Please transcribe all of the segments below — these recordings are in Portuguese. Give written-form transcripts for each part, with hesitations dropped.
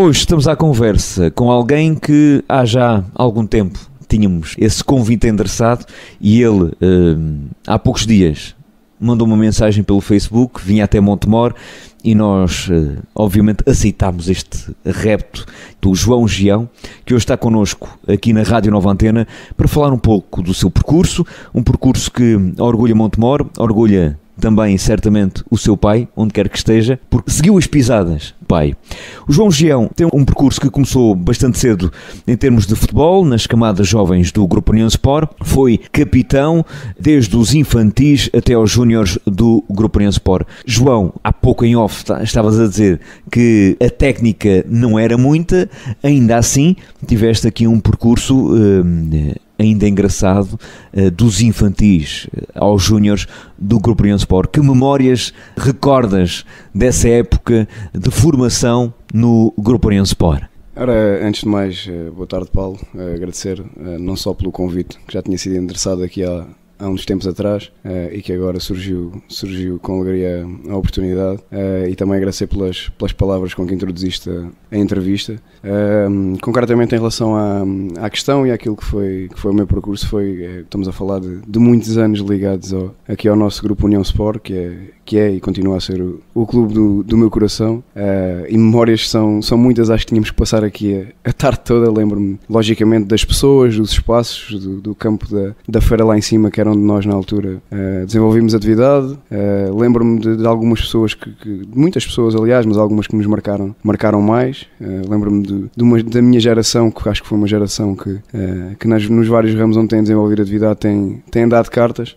Hoje estamos à conversa com alguém que há já algum tempo tínhamos esse convite endereçado e ele, há poucos dias, mandou uma mensagem pelo Facebook, vinha até Montemor e nós, obviamente, aceitámos este repto do João Gião, que hoje está connosco aqui na Rádio Nova Antena para falar um pouco do seu percurso, um percurso que orgulha Montemor, orgulha também, certamente, o seu pai, onde quer que esteja, porque seguiu as pisadas do pai. O João Gião tem um percurso que começou bastante cedo em termos de futebol, nas camadas jovens do Grupo União Sport. Foi capitão desde os infantis até aos júniores do Grupo União Sport. João, há pouco em off estavas a dizer que a técnica não era muita, ainda assim tiveste aqui um percurso ainda engraçado, dos infantis aos júniores do Grupo União Sport. Que memórias recordas dessa época de formação no Grupo União Sport? Ora, antes de mais, boa tarde, Paulo. Agradecer não só pelo convite, que já tinha sido endereçado aqui há uns tempos atrás e que agora surgiu com alegria a oportunidade, e também agradecer pelas palavras com que introduziste a entrevista. Concretamente em relação à questão e àquilo que foi o meu percurso, estamos a falar de muitos anos ligados aqui ao nosso Grupo União Sport, que é e continua a ser o clube do meu coração, e memórias são muitas. Acho que tínhamos que passar aqui a tarde toda. Lembro-me logicamente das pessoas, dos espaços, do campo da feira lá em cima, que era onde nós na altura desenvolvimos atividade. Lembro-me de algumas pessoas, muitas pessoas aliás, mas algumas que nos marcaram mais. Lembro-me da minha geração, que acho que foi uma geração que nos vários ramos onde tem desenvolvido atividade tem dado cartas.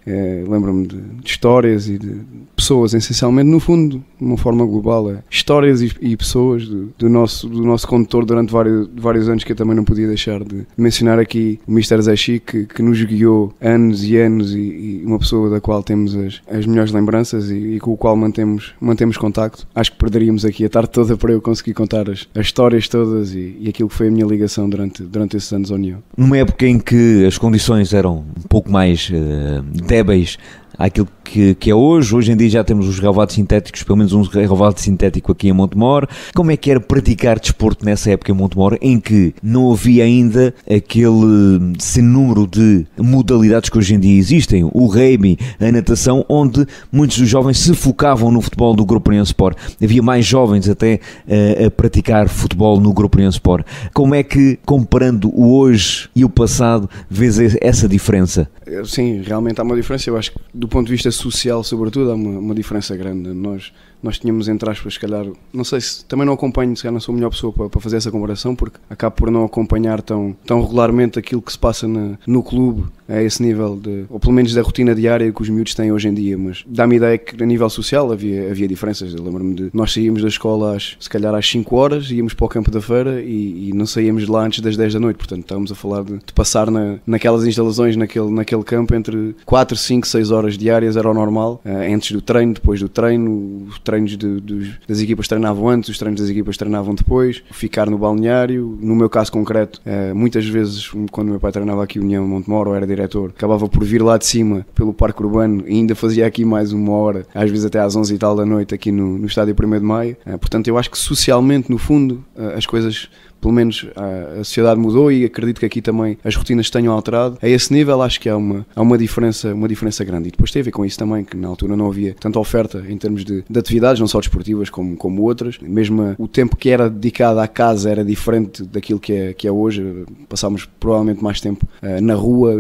Lembro-me de histórias e de pessoas, essencialmente, no fundo, de uma forma global, histórias e pessoas do nosso condutor durante vários anos, que eu também não podia deixar de mencionar aqui, o Mr. Zé Chico, que nos guiou anos e anos, e uma pessoa da qual temos as melhores lembranças e com o qual mantemos contacto. Acho que perderíamos aqui a tarde toda para eu conseguir contar as histórias todas e aquilo que foi a minha ligação durante esses anos ao União. Numa época em que as condições eram um pouco mais débeis àquilo que é hoje. Hoje em dia já temos os relevados sintéticos, pelo menos um relevado sintético aqui em Montemor. Como é que era praticar desporto nessa época em Montemor, em que não havia ainda aquele sem número de modalidades que hoje em dia existem, o rugby, a natação, onde muitos dos jovens se focavam no futebol do Grupo União Sport? Havia mais jovens até a praticar futebol no Grupo União Sport. Como é que, comparando o hoje e o passado, vês essa diferença? Sim, realmente há uma diferença. Eu acho que do ponto de vista social, sobretudo, há uma diferença grande. Nós tínhamos, entre aspas, se calhar, não sei se também não acompanho, se calhar não sou a melhor pessoa para fazer essa comparação, porque acabo por não acompanhar tão regularmente aquilo que se passa no clube a esse nível, ou pelo menos da rotina diária que os miúdos têm hoje em dia, mas dá-me a ideia que a nível social havia diferenças. Eu lembro-me de nós saímos da escola se calhar às 5 horas, íamos para o campo da feira e não saíamos de lá antes das 10 da noite, portanto estávamos a falar de passar naquelas instalações, naquele campo, entre 4, 5, 6 horas diárias, era o normal, antes do treino, depois do treino, os treinos das equipas treinavam antes, os treinos das equipas treinavam depois, ficar no balneário. No meu caso concreto, muitas vezes, quando o meu pai treinava aqui o União Montemor, ou era diretor, acabava por vir lá de cima pelo Parque Urbano e ainda fazia aqui mais uma hora, às vezes até às 11 e tal da noite, aqui no estádio 1º de Maio. Portanto, eu acho que socialmente, no fundo, as coisas, pelo menos a sociedade mudou, e acredito que aqui também as rotinas tenham alterado. A esse nível acho que há uma diferença grande, e depois tem a ver com isso também, que na altura não havia tanta oferta em termos de atividades, não só desportivas como outras. Mesmo o tempo que era dedicado à casa era diferente daquilo que é hoje. Passámos provavelmente mais tempo na rua,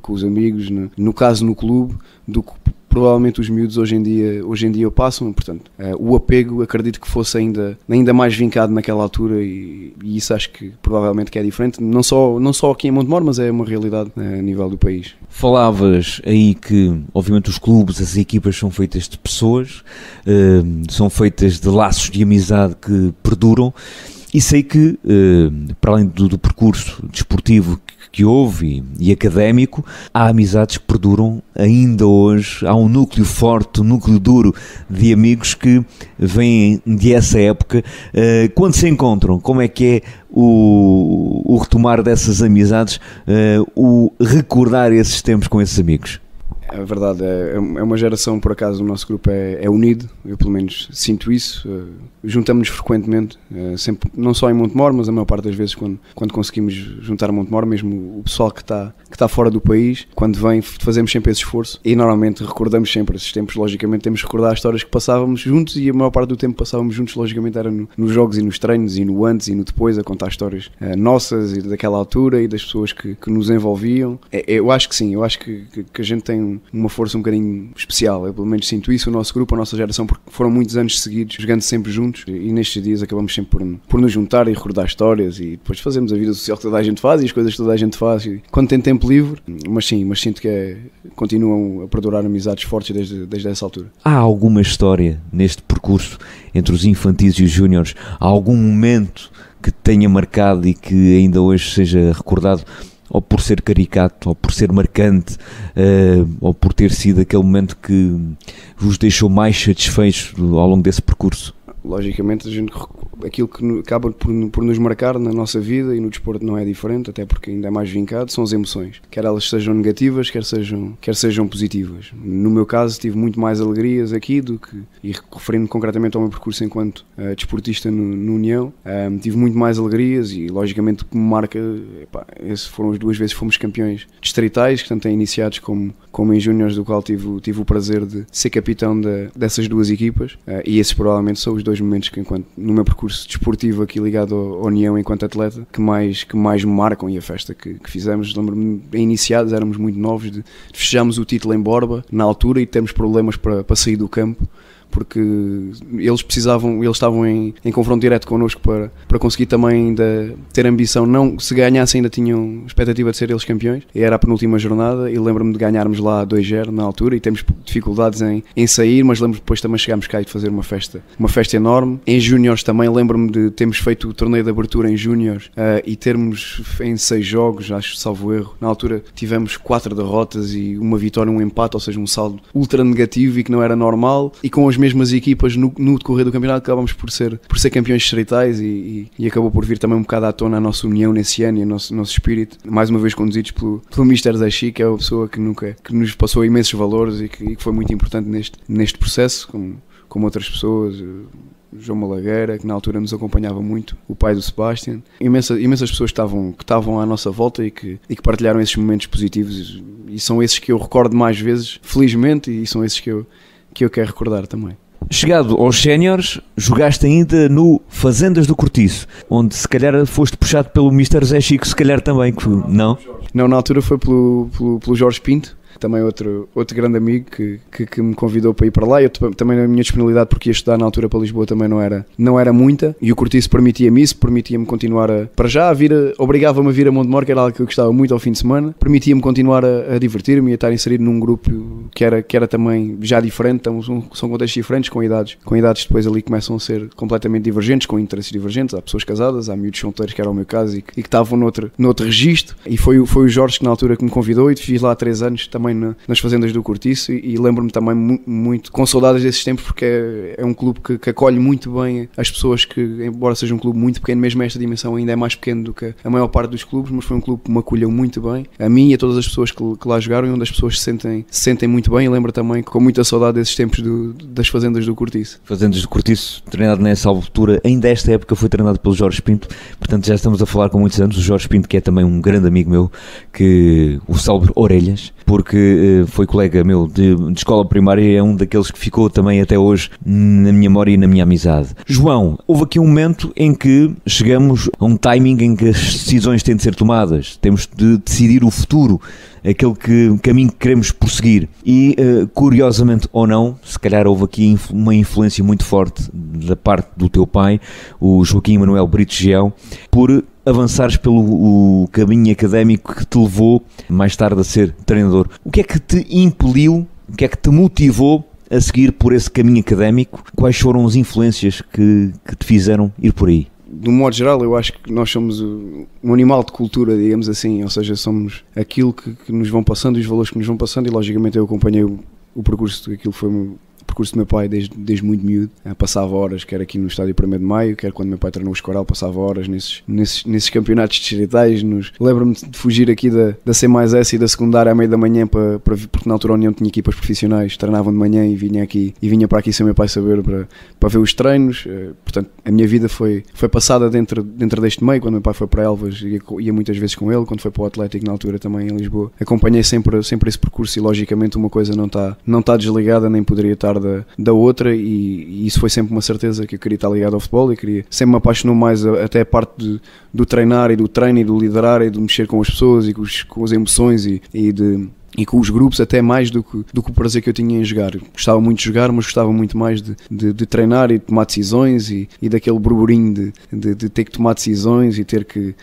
com os amigos, no caso no clube, do que provavelmente os miúdos hoje em dia passam. Portanto, o apego acredito que fosse ainda mais vincado naquela altura, e isso acho que provavelmente que é diferente, não só aqui em Montemor, mas é uma realidade a nível do país. Falavas aí que obviamente os clubes, as equipas são feitas de pessoas, são feitas de laços de amizade que perduram, e sei que para além do percurso desportivo que houve e académico, há amizades que perduram ainda hoje. Há um núcleo forte, um núcleo duro de amigos que vêm dessa época. Quando se encontram, como é que é o retomar dessas amizades, o recordar esses tempos com esses amigos? É verdade, é uma geração, por acaso, o nosso grupo é unido, eu pelo menos sinto isso, juntamos-nos frequentemente, sempre, não só em Montemor, mas a maior parte das vezes quando conseguimos juntar a Montemor, mesmo o pessoal que está fora do país, quando vem fazemos sempre esse esforço e normalmente recordamos sempre esses tempos, logicamente temos que recordar as histórias que passávamos juntos e a maior parte do tempo passávamos juntos, logicamente era nos jogos e nos treinos e no antes e no depois, a contar histórias nossas e daquela altura e das pessoas que nos envolviam. Eu acho que sim, eu acho que a gente tem uma força um bocadinho especial, eu pelo menos sinto isso, o nosso grupo, a nossa geração, porque foram muitos anos seguidos jogando sempre juntos e nestes dias acabamos sempre por nos juntar e recordar histórias e depois fazemos a vida social que toda a gente faz e as coisas que toda a gente faz e, quando tem tempo livre, mas sinto que continuam a perdurar amizades fortes desde essa altura. Há alguma história neste percurso entre os infantis e os júniores? Há algum momento que tenha marcado e que ainda hoje seja recordado? Ou por ser caricato, ou por ser marcante, ou por ter sido aquele momento que vos deixou mais satisfeitos ao longo desse percurso? Logicamente, aquilo que acaba por nos marcar na nossa vida e no desporto não é diferente, até porque ainda é mais vincado, são as emoções. Quer elas sejam negativas, quer sejam positivas. No meu caso, tive muito mais alegrias aqui e referindo concretamente ao meu percurso enquanto desportista no União, tive muito mais alegrias e, logicamente, o que me marca, foram as 2 vezes que fomos campeões distritais, tanto em iniciados como em júniores, do qual tive o prazer de ser capitão dessas 2 equipas, e esses provavelmente são os 2 momentos que, no meu percurso desportivo aqui ligado à União enquanto atleta, que mais me marcam, e a festa que fizemos. Lembro-me, em iniciados éramos muito novos, fechámos o título em Borba na altura e temos problemas para sair do campo, porque eles estavam em confronto direto connosco para conseguir também ainda ter ambição, não, se ganhassem ainda tinham expectativa de ser eles campeões, e era a penúltima jornada e lembro-me de ganharmos lá 2-0 na altura e temos dificuldades em sair, mas lembro-me depois também chegámos cá e de fazer uma festa enorme. Em júniores também lembro-me de termos feito o torneio de abertura em júniores e termos em 6 jogos, acho, salvo erro, na altura tivemos 4 derrotas e uma vitória, um empate, ou seja, um saldo ultra negativo e que não era normal, e com as mesmas equipas no decorrer do campeonato acabámos por ser campeões distritais e acabou por vir também um bocado à tona a nossa união nesse ano e o nosso espírito, mais uma vez conduzidos pelo Mr. Zé Chico, que é uma pessoa que nos passou imensos valores e que foi muito importante neste processo, como outras pessoas, João Malagueira, que na altura nos acompanhava muito, o pai do Sebastian, imensas pessoas que estavam à nossa volta e que partilharam esses momentos positivos, e são esses que eu recordo mais vezes, felizmente, e são esses que eu quero recordar também. Chegado aos séniores, jogaste ainda no Fazendas do Cortiço, onde se calhar foste puxado pelo Mr. Zé Chico, se calhar também, não? Não, na altura foi pelo Jorge Pinto, também outro grande amigo que me convidou para ir para lá. Eu também, a minha disponibilidade, porque ia estudar na altura para Lisboa, também não era muita, e o Cortiço permitia-me isso, permitia-me continuar obrigava-me a vir a Montemor, que era algo que eu gostava muito ao fim de semana, permitia-me continuar a divertir-me e a estar inserido num grupo que era também já diferente, são contextos diferentes, com idades depois ali começam a ser completamente divergentes, com interesses divergentes. Há pessoas casadas, há miúdos solteiros, que era o meu caso, e que estavam noutro registro, e foi o Jorge que na altura que me convidou, e fiz lá 3 anos também nas Fazendas do Cortiço, e lembro-me também muito com saudades desses tempos, porque é um clube que acolhe muito bem as pessoas, que embora seja um clube muito pequeno, mesmo esta dimensão ainda é mais pequeno do que a maior parte dos clubes, mas foi um clube que me acolheu muito bem, a mim e a todas as pessoas que lá jogaram, e onde as pessoas se sentem muito bem. E lembro também com muita saudade desses tempos das Fazendas do Cortiço. Fazendas do Cortiço, treinado nessa altura, ainda esta época foi treinado pelo Jorge Pinto, portanto já estamos a falar com muitos anos. O Jorge Pinto, que é também um grande amigo meu, que o célebre Orelhas, porque foi colega meu de escola primária e é um daqueles que ficou também até hoje na minha memória e na minha amizade. João, houve aqui um momento em que chegamos a um timing em que as decisões têm de ser tomadas, temos de decidir o futuro, aquele caminho que queremos prosseguir, e curiosamente ou não, se calhar houve aqui uma influência muito forte da parte do teu pai, o Joaquim Manuel Brito Geão, por avançares pelo caminho académico que te levou mais tarde a ser treinador. O que é que te impeliu, o que é que te motivou a seguir por esse caminho académico? Quais foram as influências que te fizeram ir por aí? De um modo geral, eu acho que nós somos um animal de cultura, digamos assim, ou seja, somos aquilo que nos vão passando, os valores que nos vão passando, e logicamente eu acompanhei o percurso daquilo que foi percurso do meu pai desde muito miúdo. Passava horas, quer aqui no estádio 1º de Maio, quer quando meu pai treinou o Escoral, passava horas nesses campeonatos distritais. Lembro-me de fugir aqui da C+S e da secundária à meia da manhã, porque na altura a União tinha equipas profissionais, treinavam de manhã e vinha para aqui sem o meu pai saber para ver os treinos. Portanto, a minha vida foi passada dentro deste meio. Quando meu pai foi para Elvas, ia muitas vezes com ele. Quando foi para o Atlético, na altura também em Lisboa, acompanhei sempre esse percurso, e logicamente uma coisa não está desligada, nem poderia estar da outra, e isso foi sempre uma certeza, que eu queria estar ligado ao futebol, e sempre me apaixonou mais até a parte do treinar e do treino e do liderar e de mexer com as pessoas e com as emoções e com os grupos, até mais do que o prazer que eu tinha em jogar. Gostava muito de jogar, mas gostava muito mais de treinar e de tomar decisões, e daquele burburinho de ter que tomar decisões e ter que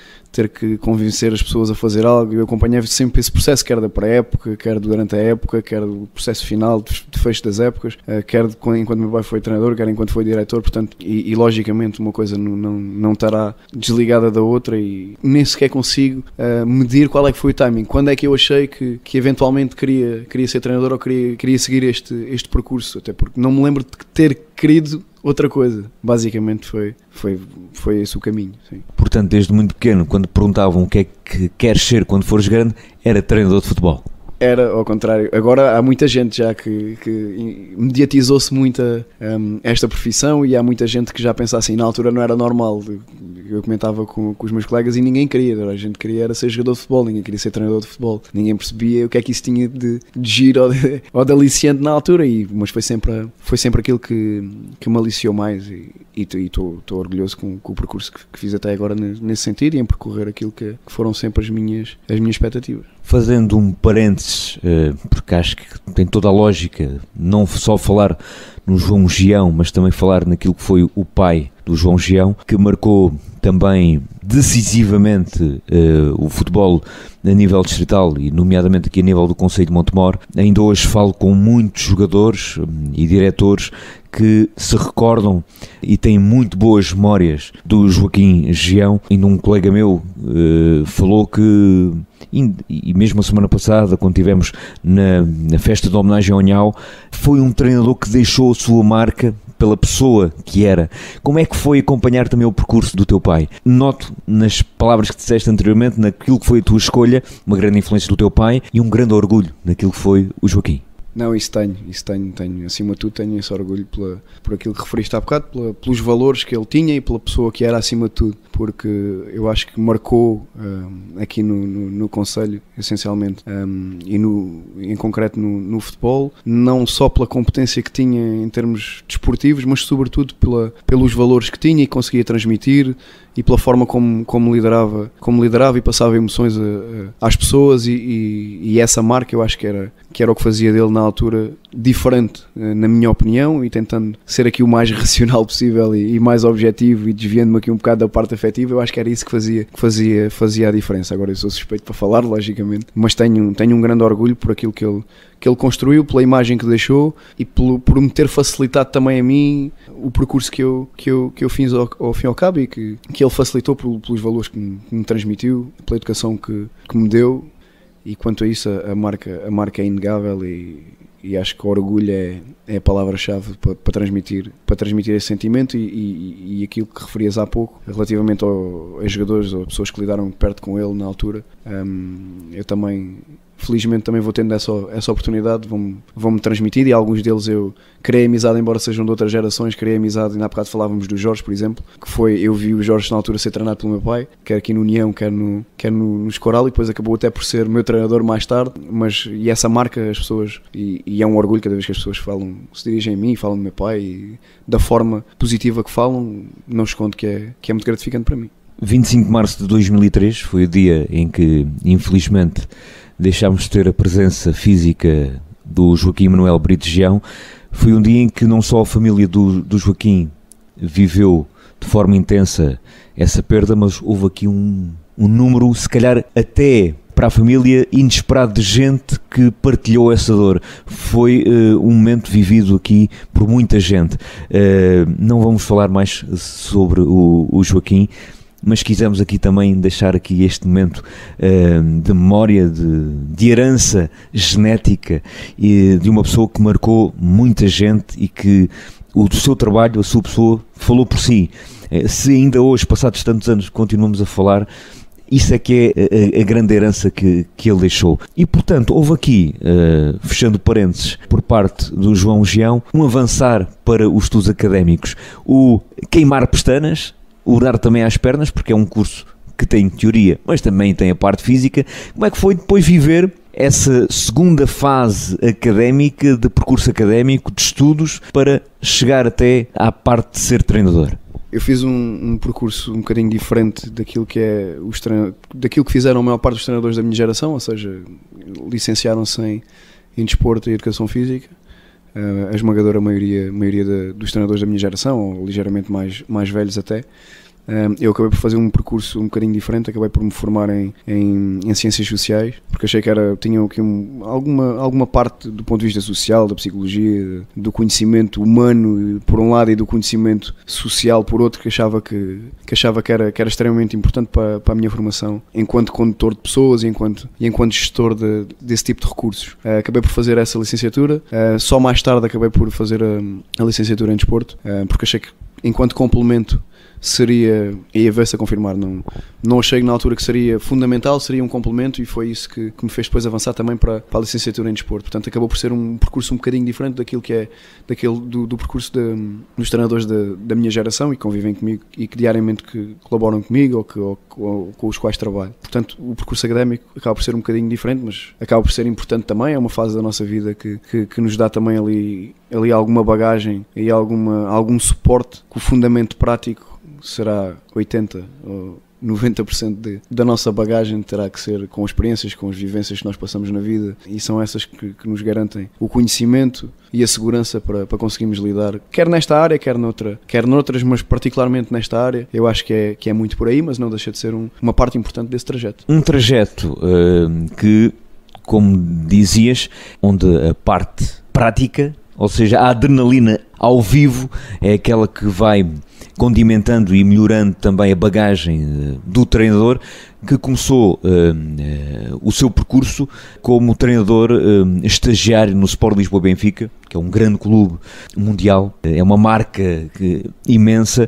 convencer as pessoas a fazer algo. Eu acompanhava sempre esse processo, quer da pré-época, quer durante a época, quer do processo final de fecho das épocas, quer enquanto meu pai foi treinador, quer enquanto foi diretor. Portanto, e logicamente uma coisa não estará desligada da outra, e nem sequer consigo medir qual é que foi o timing, quando é que eu achei que eventualmente queria ser treinador ou queria seguir este percurso, até porque não me lembro de ter querido outra coisa. Basicamente foi esse o caminho, sim. Portanto, desde muito pequeno, quando perguntavam o que é que queres ser quando fores grande, era treinador de futebol. Era ao contrário. Agora há muita gente já que mediatizou-se muito esta profissão, e há muita gente que já pensa assim. Na altura não era normal. Eu comentava com os meus colegas e ninguém queria. A gente queria era ser jogador de futebol, ninguém queria ser treinador de futebol. Ninguém percebia o que é que isso tinha de giro ou de aliciante na altura, mas foi sempre aquilo que me aliciou mais, e estou orgulhoso com o percurso que fiz até agora nesse sentido, e em percorrer aquilo que foram sempre as minhas expectativas. Fazendo um parênteses, porque acho que tem toda a lógica, não só falar no João Gião, mas também falar naquilo que foi o pai do João Gião, que marcou também decisivamente o futebol a nível distrital, e nomeadamente aqui a nível do concelho de Montemor. Ainda hoje falo com muitos jogadores e diretores que se recordam e têm muito boas memórias do Joaquim Gião. Ainda um colega meu falou que, e mesmo a semana passada, quando estivemos na festa de homenagem ao Nhau, foi um treinador que deixou a sua marca pela pessoa que era. Como é que foi acompanhar também o percurso do teu pai? Noto nas palavras que disseste anteriormente, naquilo que foi a tua escolha, uma grande influência do teu pai e um grande orgulho naquilo que foi o Joaquim. Não, isso tenho, acima de tudo tenho esse orgulho por aquilo que referiste há bocado, pelos valores que ele tinha e pela pessoa que era acima de tudo, porque eu acho que marcou aqui no concelho, essencialmente, e em concreto no futebol, não só pela competência que tinha em termos desportivos, mas sobretudo pelos valores que tinha e conseguia transmitir, e pela forma como liderava e passava emoções às pessoas, e essa marca eu acho que era o que fazia dele na altura diferente, na minha opinião, e tentando ser aqui o mais racional possível e mais objetivo, e desviando-me aqui um bocado da parte afetiva. Eu acho que era isso que fazia a diferença. Agora eu sou suspeito para falar, logicamente, mas tenho um grande orgulho por aquilo que ele construiu, pela imagem que deixou, e por me ter facilitado também a mim o percurso que eu fiz ao fim e ao cabo, e que ele facilitou pelos valores que me transmitiu, pela educação que me deu. E quanto a isso, a marca é inegável, e acho que o orgulho é a palavra-chave para transmitir esse sentimento, e aquilo que referias há pouco, relativamente aos jogadores ou pessoas que lidaram perto com ele na altura. Eu também, felizmente, também vou tendo essa oportunidade, vão-me transmitir, e alguns deles eu criei amizade, embora sejam de outras gerações. Criei amizade, e há bocado falávamos do Jorge, por exemplo, eu vi o Jorge na altura ser treinado pelo meu pai, quer aqui no União, quer no Escoral, e depois acabou até por ser meu treinador mais tarde. E essa marca, as pessoas, e é um orgulho cada vez que as pessoas se dirigem a mim e falam do meu pai, e da forma positiva que falam, não escondo que é muito gratificante para mim. 25 de março de 2003 foi o dia em que, infelizmente, deixámos de ter a presença física do Joaquim Manuel Brito Gião. Foi um dia em que não só a família do Joaquim viveu de forma intensa essa perda, mas houve aqui um número, se calhar até para a família, inesperado, de gente que partilhou essa dor. Foi um momento vivido aqui por muita gente. Não vamos falar mais sobre o Joaquim, mas quisemos aqui também deixar aqui este momento de memória, de herança genética e de uma pessoa que marcou muita gente e que o seu trabalho, a sua pessoa, falou por si. Se ainda hoje, passados tantos anos, continuamos a falar, isso é que é a grande herança que ele deixou. E, portanto, houve aqui, fechando parênteses, por parte do João Gião, um avançar para os estudos académicos, o queimar pestanas, o dar também às pernas, porque é um curso que tem teoria, mas também tem a parte física. Como é que foi depois viver essa segunda fase académica, de percurso académico, de estudos, para chegar até à parte de ser treinador? Eu fiz um percurso um bocadinho diferente daquilo que daquilo que fizeram a maior parte dos treinadores da minha geração, ou seja, licenciaram-se em desporto e educação física. A esmagadora maioria dos treinadores da minha geração, ou ligeiramente mais velhos até. Eu acabei por fazer um percurso um bocadinho diferente, acabei por me formar em ciências sociais, porque achei que tinha aqui alguma parte do ponto de vista social, da psicologia, do conhecimento humano por um lado e do conhecimento social por outro, que achava que era extremamente importante para a minha formação enquanto condutor de pessoas e enquanto gestor desse tipo de recursos. Acabei por fazer essa licenciatura, só mais tarde acabei por fazer a licenciatura em desporto, porque achei que enquanto complemento seria, e a ver-se a confirmar, não achei na altura que seria fundamental, seria um complemento, e foi isso que me fez depois avançar também para a licenciatura em desporto. Portanto, acabou por ser um percurso um bocadinho diferente daquilo que é do percurso dos treinadores da minha geração e que convivem comigo e que diariamente colaboram comigo ou com os quais trabalho. Portanto, o percurso académico acaba por ser um bocadinho diferente, mas acaba por ser importante também. É uma fase da nossa vida que nos dá também ali alguma bagagem e algum suporte, que o fundamento prático será 80% ou 90% da nossa bagagem terá que ser com experiências, com as vivências que nós passamos na vida, e são essas que nos garantem o conhecimento e a segurança para conseguirmos lidar, quer nesta área, quer noutras, mas particularmente nesta área. Eu acho que é muito por aí, mas não deixa de ser uma parte importante desse trajeto. Um trajeto que, como dizias, onde a parte prática, ou seja, a adrenalina ao vivo, é aquela que vai condimentando e melhorando também a bagagem do treinador, que começou o seu percurso como treinador estagiário no Sport Lisboa Benfica, que é um grande clube mundial, é uma marca imensa.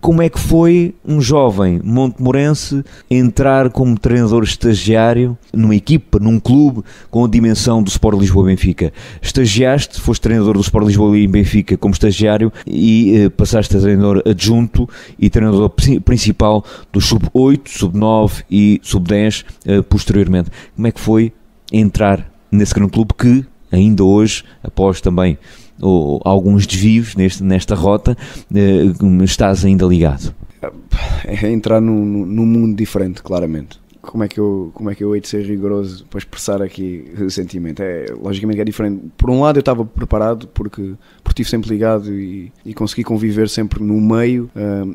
Como é que foi um jovem montemorense entrar como treinador estagiário numa equipa, num clube com a dimensão do Sport Lisboa Benfica? Estagiaste, foste treinador do Sport Lisboa Benfica como estagiário e passaste a treinador adjunto e treinador principal do Sub-8, Sub-9 e Sub-10 posteriormente. Como é que foi entrar nesse grande clube que ainda hoje, após também alguns desvios nesta rota, estás ainda ligado? É entrar num mundo diferente, claramente. Como é que eu hei de ser rigoroso para expressar aqui o sentimento? Logicamente é diferente. Por um lado eu estava preparado porque estive sempre ligado e consegui conviver sempre no meio,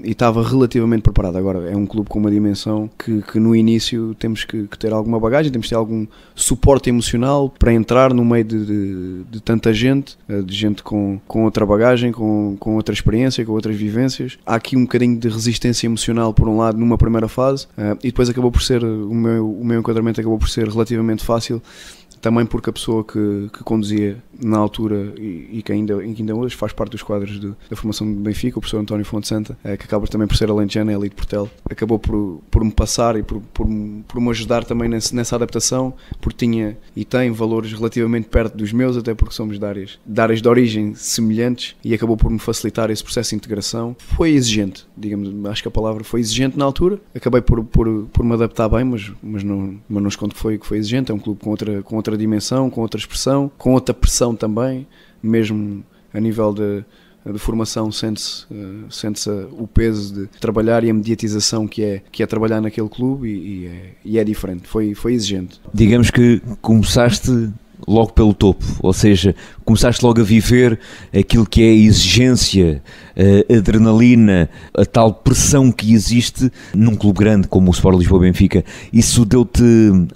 e estava relativamente preparado. Agora é um clube com uma dimensão que no início temos que ter alguma bagagem, temos que ter algum suporte emocional para entrar no meio de tanta gente, de gente com outra bagagem, com outra experiência, com outras vivências. Há aqui um bocadinho de resistência emocional por um lado numa primeira fase, e depois acabou por ser o meu enquadramento acabou por ser relativamente fácil, também porque a pessoa que conduzia na altura e que ainda hoje faz parte dos quadros da formação do Benfica, o professor António Fonte Santa, que acaba também por ser alentejano, é ali de Portel, acabou por me passar e por me ajudar também nessa adaptação, porque tinha e tem valores relativamente perto dos meus, até porque somos de áreas de origem semelhantes, e acabou por me facilitar esse processo de integração. Foi exigente, digamos, acho que a palavra foi exigente na altura. Acabei por me adaptar bem, mas não escondo que foi exigente. É um clube com outra dimensão, com outra expressão, com outra pressão também, mesmo a nível de formação sente-se o peso de trabalhar e a mediatização que é trabalhar naquele clube, e é diferente, foi exigente. Digamos que começaste logo pelo topo, ou seja, começaste logo a viver aquilo que é a exigência, a adrenalina, a tal pressão que existe num clube grande como o Sport Lisboa Benfica. Isso deu-te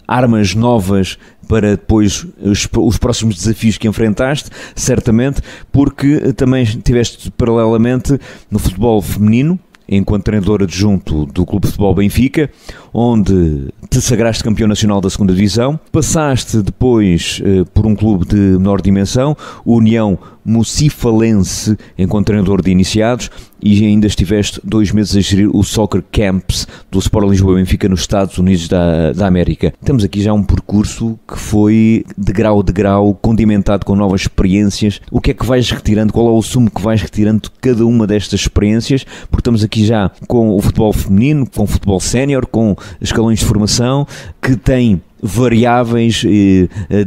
armas novas para depois os próximos desafios que enfrentaste, certamente, porque também tiveste paralelamente no futebol feminino, enquanto treinador adjunto do Clube de Futebol Benfica, onde te sagraste campeão nacional da 2ª Divisão. Passaste depois por um clube de menor dimensão, União Mocifalense, enquanto treinador de iniciados, e ainda estiveste 2 meses a gerir o Soccer Camps do Sport Lisboa Benfica nos Estados Unidos da América. Temos aqui já um percurso que foi de grau a degrau, condimentado com novas experiências. O que é que vais retirando? Qual é o sumo que vais retirando de cada uma destas experiências? Porque estamos aqui já com o futebol feminino, com o futebol sénior, com escalões de formação, que têm variáveis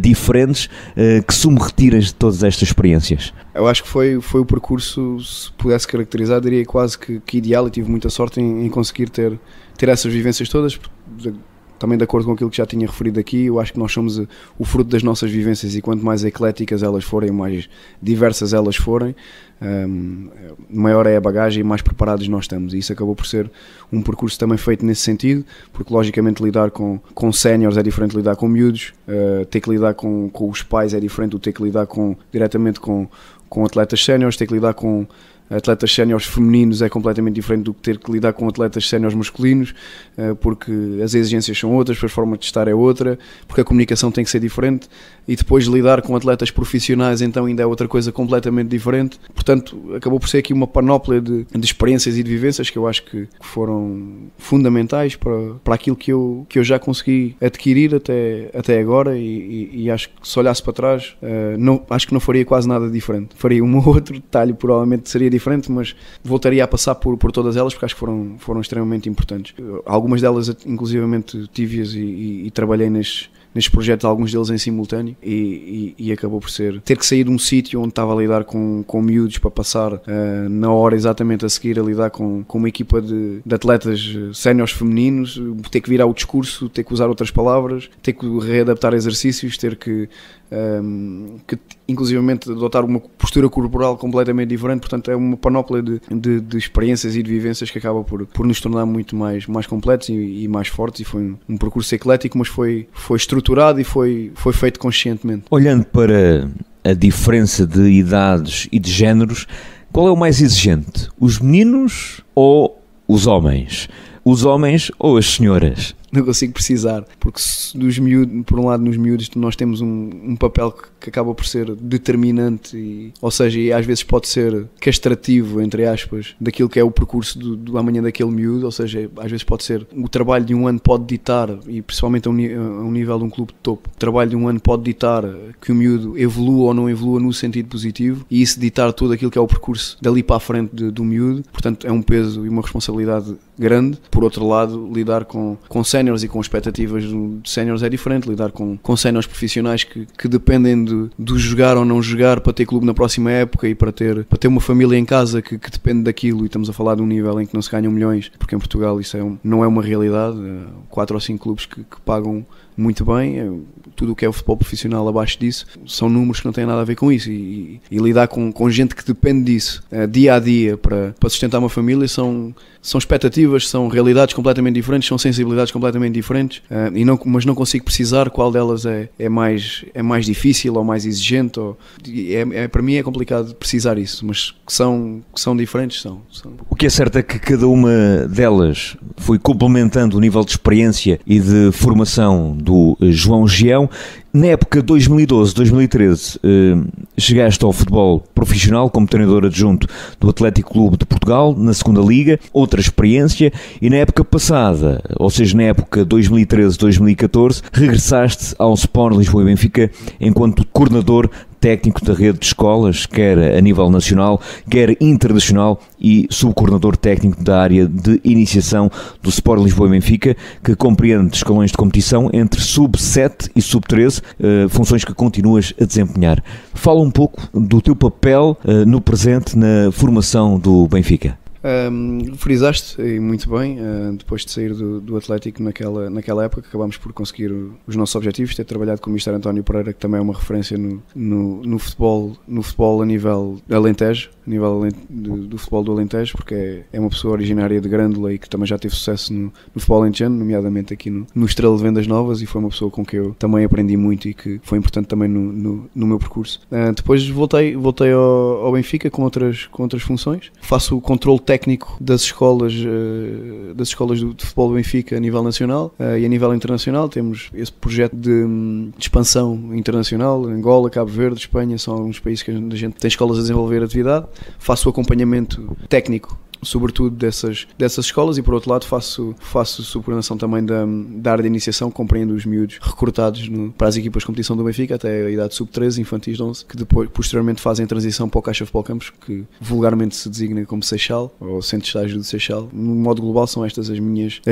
diferentes. Que sumo retiras de todas estas experiências? Eu acho que foi o percurso, se pudesse caracterizar, diria quase que ideal, e tive muita sorte em conseguir ter essas vivências todas, também de acordo com aquilo que já tinha referido aqui. Eu acho que nós somos o fruto das nossas vivências, e quanto mais ecléticas elas forem, mais diversas elas forem, maior é a bagagem e mais preparados nós estamos, e isso acabou por ser um percurso também feito nesse sentido, porque logicamente lidar com séniores é diferente de lidar com miúdos, ter que lidar com os pais é diferente do ter que lidar diretamente com atletas séniores, ter que lidar com atletas séniores femininos é completamente diferente do que ter que lidar com atletas séniores masculinos, porque as exigências são outras, a forma de estar é outra, porque a comunicação tem que ser diferente, e depois lidar com atletas profissionais então ainda é outra coisa completamente diferente. Portanto, acabou por ser aqui uma panóplia de experiências e de vivências que eu acho que foram fundamentais para aquilo que eu já consegui adquirir até agora, e acho que se olhasse para trás, acho que não faria quase nada diferente. Faria um ou outro detalhe, provavelmente seria diferente, mas voltaria a passar por todas elas, porque acho que foram extremamente importantes. Algumas delas, inclusivamente, tive-as e trabalhei nestes projetos, alguns deles em simultâneo, e acabou por ter que sair de um sítio onde estava a lidar com miúdos para passar na hora exatamente a seguir a lidar com uma equipa de atletas séniores femininos, ter que virar o discurso, ter que usar outras palavras, ter que readaptar exercícios, ter que inclusivamente adotar uma postura corporal completamente diferente. Portanto, é uma panóplia de experiências e de vivências que acaba por nos tornar muito mais completos e mais fortes, e foi um percurso eclético, mas foi estruturado e foi feito conscientemente. Olhando para a diferença de idades e de géneros, qual é o mais exigente? Os meninos ou os homens? Os homens ou as senhoras? Não consigo precisar, porque por um lado nos miúdos nós temos um papel que acaba por ser determinante, ou seja, e às vezes pode ser castrativo, entre aspas, daquilo que é o percurso do amanhã daquele miúdo. Ou seja, às vezes pode ser, o trabalho de um ano pode ditar, e principalmente a um nível de um clube de topo, o trabalho de um ano pode ditar que o miúdo evolua ou não evolua no sentido positivo, e isso ditar tudo aquilo que é o percurso dali para a frente do miúdo. Portanto, é um peso e uma responsabilidade grande. Por outro lado, lidar com séniores e com expectativas de séniores é diferente. Lidar com séniores profissionais que dependem de jogar ou não jogar para ter clube na próxima época, e para ter uma família em casa que depende daquilo, e estamos a falar de um nível em que não se ganham milhões, porque em Portugal isso não é uma realidade. 4 ou 5 clubes que pagam muito bem. Tudo o que é o futebol profissional abaixo disso são números que não têm nada a ver com isso, e lidar com gente que depende disso dia a dia para sustentar uma família são expectativas, são realidades completamente diferentes, são sensibilidades completamente diferentes, mas não consigo precisar qual delas é mais difícil ou mais exigente, para mim é complicado precisar isso, mas que são diferentes, são. O que é certo é que cada uma delas foi complementando o nível de experiência e de formação do João Gião. Na época 2012-2013 chegaste ao futebol profissional como treinador adjunto do Atlético Clube de Portugal, na 2ª Liga, outra experiência, e na época passada, ou seja, na época 2013-2014, regressaste ao Sport Lisboa e Benfica enquanto coordenador técnico da rede de escolas, quer a nível nacional, quer internacional, e subcoordenador técnico da área de iniciação do Sport Lisboa e Benfica, que compreende escalões de competição entre sub-7 e sub-13, funções que continuas a desempenhar. Fala um pouco do teu papel no presente na formação do Benfica. Frisaste, e muito bem, depois de sair do Atlético naquela época, que acabámos por conseguir os nossos objetivos, ter trabalhado com o Mr. António Pereira, que também é uma referência no futebol a nível Alentejo, a nível do futebol do Alentejo, porque é uma pessoa originária de Grândola e que também já teve sucesso no futebol alentejano, nomeadamente aqui no Estrela de Vendas Novas, e foi uma pessoa com que eu também aprendi muito e que foi importante também no meu percurso. Depois voltei ao Benfica com outras funções. Faço o controle técnico das escolas de futebol do Benfica a nível nacional e a nível internacional. Temos esse projeto de expansão internacional. Angola, Cabo Verde, Espanha são alguns países que a gente tem escolas a desenvolver atividade. Faço o acompanhamento técnico sobretudo dessas escolas, e por outro lado faço supernação também da área de iniciação, compreendo os miúdos recrutados para as equipas de competição do Benfica até a idade sub-13, infantis de 11, que depois posteriormente fazem a transição para o Caixa Futebol Campos, que vulgarmente se designa como Seixal, ou Centro de Estágio de Seixal. No modo global são estas as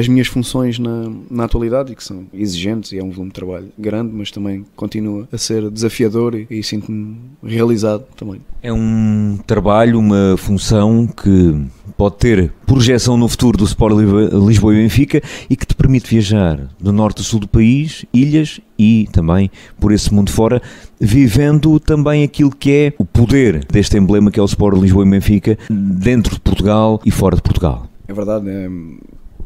minhas funções na atualidade, e que são exigentes, e é um volume de trabalho grande, mas também continua a ser desafiador, e sinto-me realizado também. É um trabalho, uma função que pode ter projeção no futuro do Sport Lisboa e Benfica, e que te permite viajar do norte a sul do país, ilhas e também por esse mundo fora, vivendo também aquilo que é o poder deste emblema que é o Sport Lisboa e Benfica dentro de Portugal e fora de Portugal. É verdade,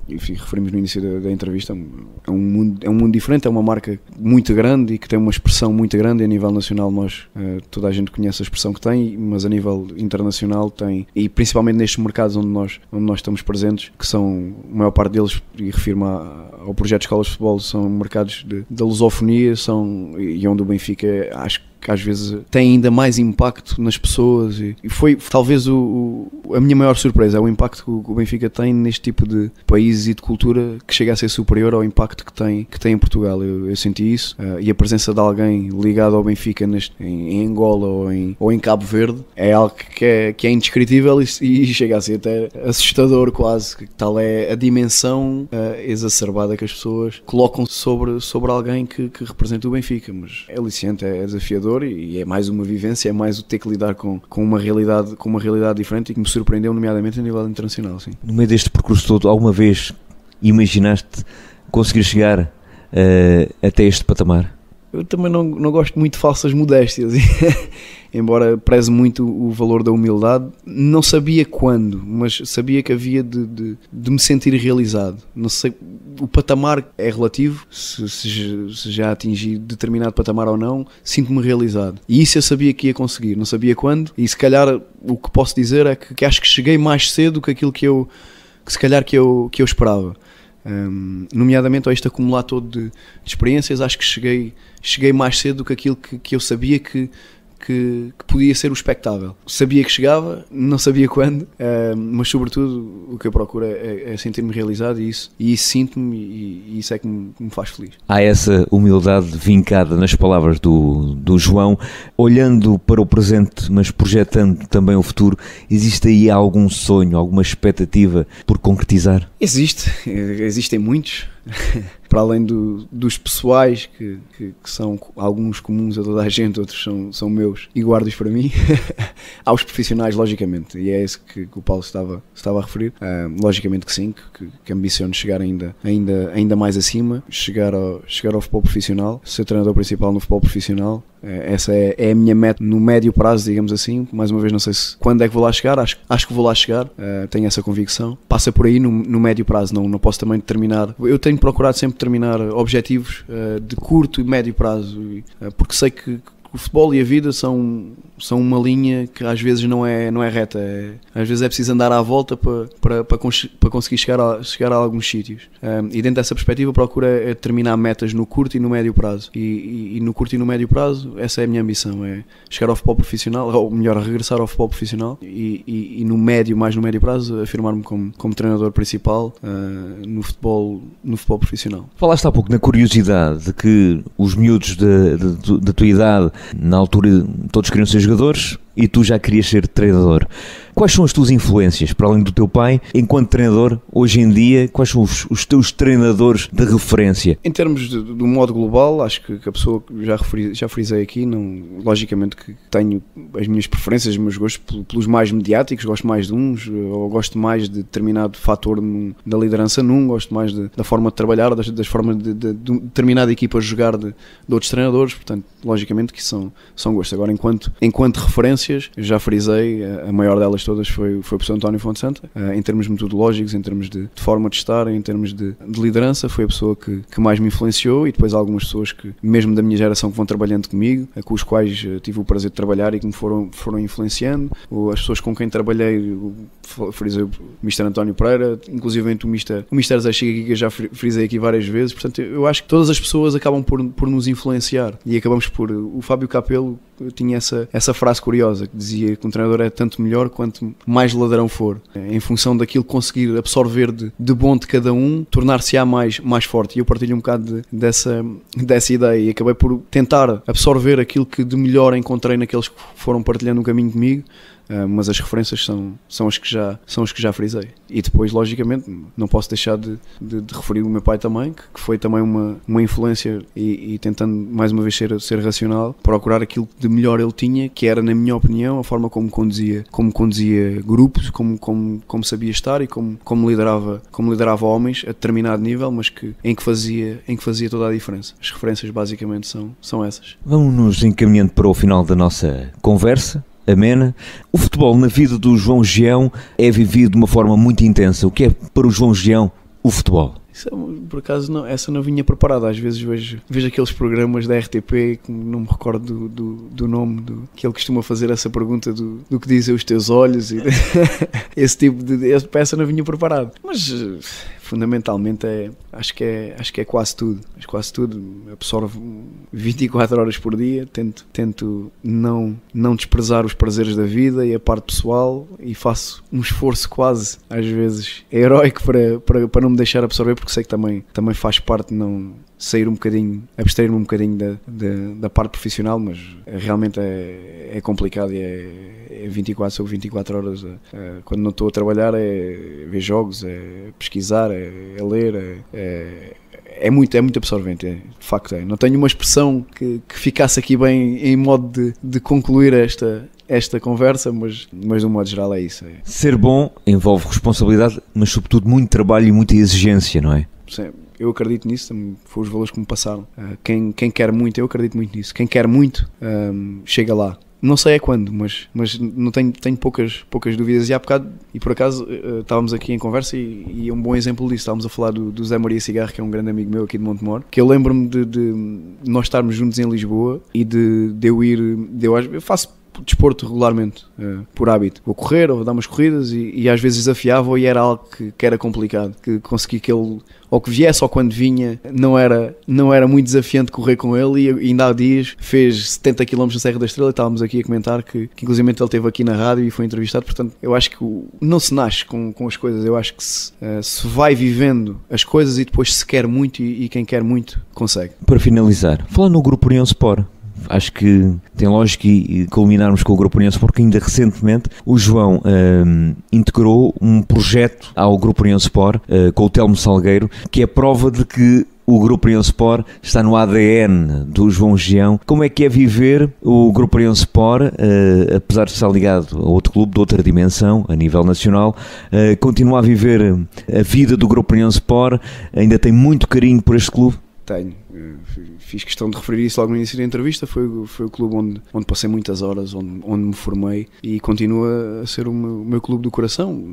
enfim, referimos no início da entrevista, é um mundo diferente, é uma marca muito grande e que tem uma expressão muito grande. A nível nacional toda a gente conhece a expressão que tem, mas a nível internacional tem, e principalmente nestes mercados onde nós estamos presentes, que são, a maior parte deles, e refiro-me ao projeto de escolas de futebol, são mercados da lusofonia, e onde o Benfica, acho que às vezes tem ainda mais impacto nas pessoas, e foi talvez a minha maior surpresa, é o impacto que o Benfica tem neste tipo de países e de cultura, que chega a ser superior ao impacto que tem em Portugal. Eu senti isso, e a presença de alguém ligado ao Benfica em Angola ou em Cabo Verde é algo que é indescritível, e chega a ser até assustador quase, que tal é a dimensão exacerbada que as pessoas colocam sobre alguém que representa o Benfica. Mas é aliciante, é desafiador, e é mais uma vivência, é mais o ter que lidar com uma realidade diferente, e que me surpreendeu, nomeadamente a nível internacional. Sim. No meio deste percurso todo, alguma vez imaginaste conseguir chegar até este patamar? Eu também não gosto muito de falsas modéstias, embora preze muito o valor da humildade. Não sabia quando, mas sabia que havia de me sentir realizado. Não sei, o patamar é relativo, se já atingi determinado patamar ou não, sinto-me realizado. E isso eu sabia que ia conseguir, não sabia quando, e se calhar o que posso dizer é que acho que cheguei mais cedo que aquilo que eu esperava. Nomeadamente a este acumular todo de experiências, acho que cheguei mais cedo do que aquilo que eu sabia que podia ser o expectável. Sabia que chegava, não sabia quando, mas sobretudo o que eu procuro é sentir-me realizado, e isso sinto-me, e isso é que me faz feliz. Há essa humildade vincada nas palavras do João. Olhando para o presente, mas projetando também o futuro, existe aí algum sonho, alguma expectativa por concretizar? Existem muitos. Para além dos pessoais, que são alguns comuns a toda a gente, outros são meus e guardo-os para mim. Há os profissionais, logicamente, e é esse que o Paulo estava a referir. Logicamente que sim, que ambiciono chegar ainda mais acima, chegar ao futebol profissional, ser treinador principal no futebol profissional. Essa é a minha meta no médio prazo, digamos assim. Mais uma vez, não sei quando é que vou lá chegar, acho que vou lá chegar, tenho essa convicção. Passa por aí no médio prazo, não posso também determinar. Eu tenho procurado sempre determinar objetivos de curto e médio prazo, porque sei que o futebol e a vida são uma linha que às vezes não é reta, às vezes é preciso andar à volta para conseguir chegar a alguns sítios, e dentro dessa perspectiva procuro determinar metas no curto e no médio prazo, e no curto e no médio prazo essa é a minha ambição, é chegar ao futebol profissional, ou melhor, regressar ao futebol profissional, e no médio prazo afirmar-me como treinador principal no futebol profissional. Falaste há pouco na curiosidade de que os miúdos da tua idade, na altura todos queriam ser jogadores e tu já querias ser treinador. Quais são as tuas influências, para além do teu pai, enquanto treinador, hoje em dia? Quais são os teus treinadores de referência? Em termos do modo global, acho que a pessoa que já frisei aqui, logicamente que tenho as minhas preferências, os meus gostos pelos mais mediáticos, gosto mais de uns, ou gosto mais de determinado fator da liderança gosto mais da forma de trabalhar, das formas de determinada equipa jogar de outros treinadores, portanto, logicamente que são gostos. Agora, enquanto referência, influências, já frisei, a maior delas todas foi o professor António Fonte Santa, em termos metodológicos, em termos de forma de estar, em termos de liderança, foi a pessoa que mais me influenciou, e depois algumas pessoas que, mesmo da minha geração, que vão trabalhando comigo, com os quais tive o prazer de trabalhar e que me foram influenciando, ou as pessoas com quem trabalhei, frisei o Mr. António Pereira, inclusive o Mr. Zé Chica, que eu já frisei aqui várias vezes. Portanto, eu acho que todas as pessoas acabam por nos influenciar, e acabamos por... O Fábio Capello tinha essa frase curiosa que dizia que um treinador é tanto melhor quanto mais ladrão for, em função daquilo que conseguir absorver de bom de cada um, tornar-se-á mais forte. E eu partilho um bocado dessa ideia, e acabei por tentar absorver aquilo que de melhor encontrei naqueles que foram partilhando um caminho comigo. Mas as referências são as que já frisei. E depois, logicamente, não posso deixar de referir o meu pai também, que foi também uma influência, e tentando mais uma vez ser racional, procurar aquilo que de melhor ele tinha, que era, na minha opinião, a forma como conduzia grupos, como sabia estar, e como liderava homens a determinado nível, mas em que fazia toda a diferença. As referências basicamente são essas. Vamos nos encaminhando para o final da nossa conversa amena. O futebol na vida do João Gião é vivido de uma forma muito intensa. O que é para o João Gião o futebol? Por acaso essa não vinha preparada. Às vezes vejo aqueles programas da RTP, que não me recordo do nome, que ele costuma fazer essa pergunta do que dizem os teus olhos, e esse tipo de peça não vinha preparada. Mas fundamentalmente acho que é quase tudo. Quase tudo. Absorvo 24 horas por dia, tento não desprezar os prazeres da vida e a parte pessoal, e faço um esforço quase, às vezes, heróico para não me deixar absorver, porque sei que também faz parte não sair um bocadinho, abstrair-me um bocadinho da parte profissional, mas realmente é complicado, e é 24 sobre 24 horas. Quando não estou a trabalhar é ver jogos, é pesquisar, é ler, é muito absorvente, de facto é. Não tenho uma expressão que ficasse aqui bem em modo de concluir esta conversa, mas de um modo geral é isso. Ser bom envolve responsabilidade, mas sobretudo muito trabalho e muita exigência, não é? Sim, eu acredito nisso, foi os valores que me passaram. Quem quer muito, eu acredito muito nisso. Quem quer muito, chega lá. Não sei é quando, mas não tenho poucas dúvidas. E há bocado, e por acaso, estávamos aqui em conversa, e é um bom exemplo disso. Estávamos a falar do Zé Maria Cigarro, que é um grande amigo meu aqui de Montemor, que eu lembro-me de nós estarmos juntos em Lisboa, e de eu faço desporto regularmente, por hábito. Vou correr, ou vou dar umas corridas, e às vezes desafiava, e era algo que era complicado, que consegui que ele, ou que viesse, ou quando vinha, não era muito desafiante correr com ele. E ainda há dias fez 70 km na Serra da Estrela, e estávamos aqui a comentar que inclusive ele esteve aqui na rádio e foi entrevistado. Portanto, eu acho que não se nasce com as coisas, eu acho que se vai vivendo as coisas, e depois se quer muito, e quem quer muito consegue. Para finalizar, falando no Grupo União Sport, acho que tem lógica, e culminarmos com o Grupo União Sport, porque ainda recentemente o João integrou um projeto ao Grupo União Sport, com o Telmo Salgueiro, que é prova de que o Grupo União Sport está no ADN do João Gião. Como é que é viver o Grupo União Sport, apesar de estar ligado a outro clube de outra dimensão, a nível nacional, continua a viver a vida do Grupo União Sport? Ainda tem muito carinho por este clube? Tenho. Fiz questão de referir isso logo no início da entrevista. Foi o clube onde passei muitas horas, onde me formei, e continua a ser o meu clube do coração.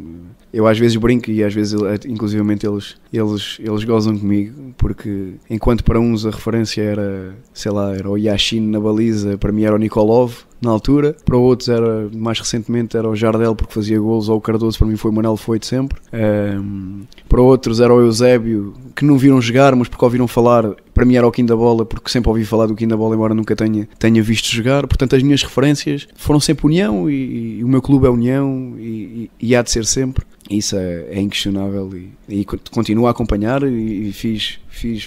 Eu às vezes brinco, e às vezes inclusivamente eles gozam comigo, porque enquanto para uns a referência era o Yashin na baliza, para mim era o Nikolov na altura, para outros mais recentemente era o Jardel, porque fazia golos, ou o Cardoso, para mim foi o Manel Foito sempre. Para outros era o Eusébio, que não viram jogar, mas porque ouviram falar. Para mim era o Kim da Bola, porque sempre ouvi falar do Kim da Bola, embora nunca tenha visto jogar. Portanto, as minhas referências foram sempre União, e o meu clube é União, e há de ser sempre. Isso é inquestionável, e continuo a acompanhar, e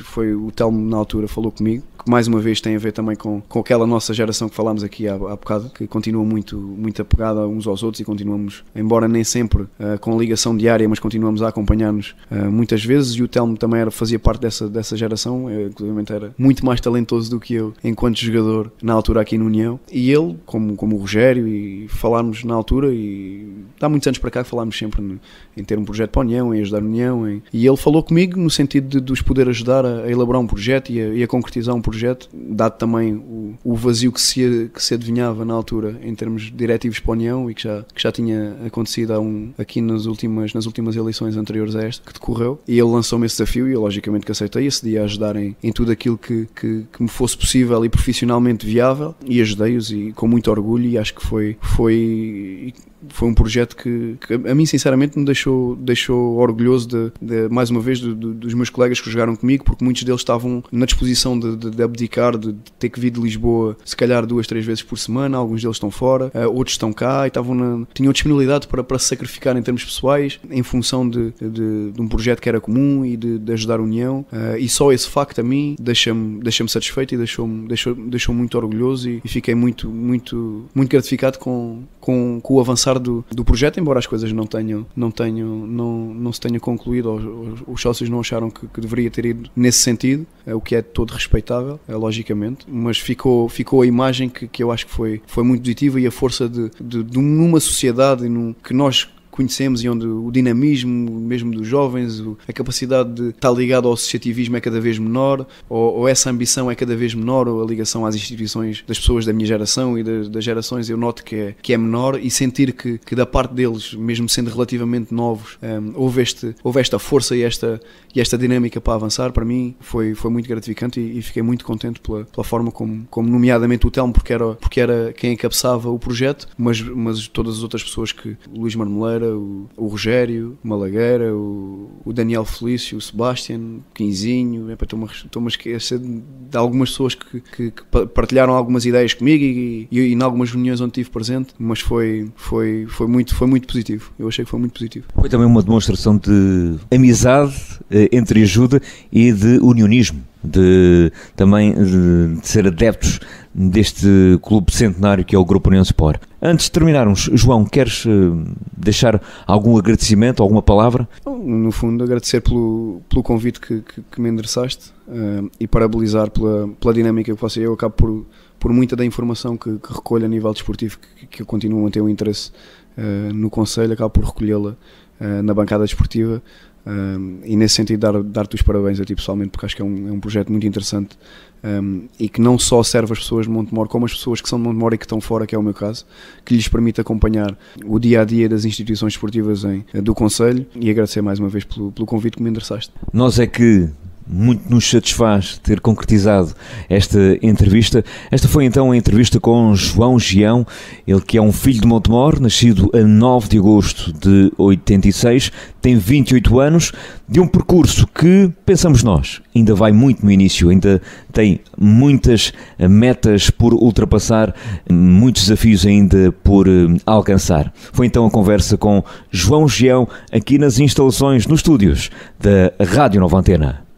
foi o Telmo na altura falou comigo, que mais uma vez tem a ver também com aquela nossa geração que falámos aqui há bocado, que continua muito apegada uns aos outros, e continuamos, embora nem sempre com ligação diária, mas continuamos a acompanhar-nos muitas vezes. E o Telmo também fazia parte dessa geração, inclusive era muito mais talentoso do que eu enquanto jogador na altura aqui no União, e ele, como o Rogério, e falámos na altura, e há muitos anos para cá que falámos sempre em ter um projeto para a União, em ajudar a União. E ele falou comigo no sentido de os poder ajudar a elaborar um projeto e a concretizar um projeto, dado também o vazio que se adivinhava na altura em termos diretivos para a União e que já tinha acontecido aqui nas últimas eleições anteriores a esta, que decorreu. E ele lançou-me esse desafio e eu logicamente que aceitei esse dia a ajudar em tudo aquilo que me fosse possível e profissionalmente viável, e ajudei-os e com muito orgulho, e acho que foi um projeto que a mim sinceramente me deixou orgulhoso mais uma vez dos meus colegas que jogaram comigo, porque muitos deles estavam na disposição de abdicar, de ter que vir de Lisboa se calhar 2-3 vezes por semana. Alguns deles estão fora, outros estão cá e tinham disponibilidade para se sacrificar em termos pessoais em função de um projeto que era comum e de ajudar a União, e só esse facto a mim deixa-me satisfeito e deixou muito orgulhoso, e fiquei muito gratificado com o avançar do projeto, embora as coisas não se tenha concluído, ou os sócios não acharam que deveria ter ido nesse sentido, o que é todo respeitável, logicamente, mas ficou a imagem que eu acho que foi muito positiva, e a força de numa sociedade que nós conhecemos e onde o dinamismo mesmo dos jovens, a capacidade de estar ligado ao associativismo é cada vez menor, ou essa ambição é cada vez menor, ou a ligação às instituições das pessoas da minha geração e das gerações, eu noto que é menor, e sentir que da parte deles, mesmo sendo relativamente novos, houve esta força e esta dinâmica para avançar, para mim foi muito gratificante, e fiquei muito contente pela forma como nomeadamente o Telmo, porque era quem encabeçava o projeto, mas todas as outras pessoas, que o Luís Marmoleira, o Rogério, o Malagueira, o Daniel Felício, o Sebastian, o Quinzinho. Estou-me a esquecer de algumas pessoas que partilharam algumas ideias comigo e em algumas reuniões onde estive presente, mas foi muito positivo. Eu achei que foi muito positivo. Foi também uma demonstração de amizade, entre ajuda e de unionismo, de ser adeptos deste clube centenário que é o Grupo União Sport. Antes de terminarmos, João, queres deixar algum agradecimento, alguma palavra? No fundo, agradecer pelo convite que me endereçaste, e parabenizar pela dinâmica que você. Eu acabo por muita da informação que recolho a nível desportivo, que eu continuo a ter um interesse no Conselho, acabo por recolhê-la na bancada desportiva. E nesse sentido dar-te os parabéns a ti pessoalmente, porque acho que é um projeto muito interessante, e que não só serve as pessoas de Montemor, como as pessoas que são de Montemor e que estão fora, que é o meu caso, que lhes permite acompanhar o dia-a-dia das instituições esportivas do Conselho, e agradecer mais uma vez pelo convite que me endereçaste. Nós é que muito nos satisfaz ter concretizado esta entrevista. Esta foi então a entrevista com João Gião, ele que é um filho de Montemor, nascido a 9 de agosto de 86, tem 28 anos, de um percurso que, pensamos nós, ainda vai muito no início, ainda tem muitas metas por ultrapassar, muitos desafios ainda por alcançar. Foi então a conversa com João Gião aqui nas instalações, nos estúdios da Rádio Nova Antena.